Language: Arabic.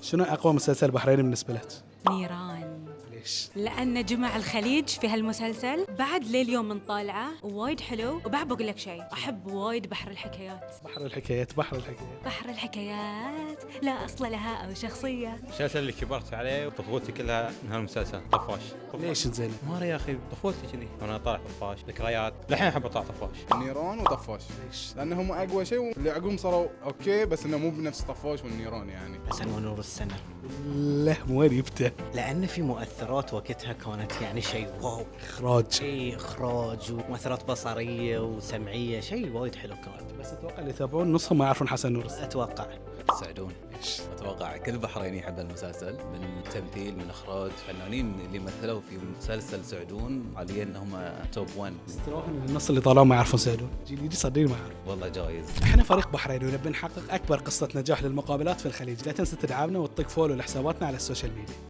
شنو أقوى مسلسل بحريني بالنسبة لك؟ نيران. ليش؟ لأن جمع الخليج في هالمسلسل بعد لليوم من طالعة وايد حلو. وبعد بقول لك شيء، أحب وايد بحر الحكايات. بحر الحكايات بحر الحكايات. بحر الحكايات لا أصل لها أو شخصية. المسلسل اللي كبرت عليه وطفولتي كلها من هالمسلسل طفاش. ليش زين؟ ماري يا اخي طفولتي كذي وانا طالع طفاش، ذكريات للحين احب اطلع طفاش. النيران وطفاش. ليش؟ لانهم اقوى شيء، واللي عقبهم صاروا اوكي بس انه مو بنفس طفاش والنيران يعني. حسن ونور السنة، له وين يبته؟ لأن في مؤثرات وقتها كانت يعني شيء واو، إخراج. شيء إخراج ومؤثرات بصرية وسمعية، شيء وايد حلو كان. بس أتوقع اللي يتابعون نصهم ما يعرفون حسن نور. أتوقع سعدون. ليش؟ اتوقع كل بحريني يحب المسلسل، من تمثيل من اخراج، فنانين اللي مثلوا في مسلسل سعدون حاليا هم توب 1. تروحون النص اللي طالعون ما يعرفون سعدون. جيل يجي صدقني ما يعرف. والله جايز. احنا فريق بحريني ونبي نحقق أكبر قصة نجاح للمقابلات في الخليج، لا تنسى تدعمنا وتطق فولو لحساباتنا على السوشيال ميديا.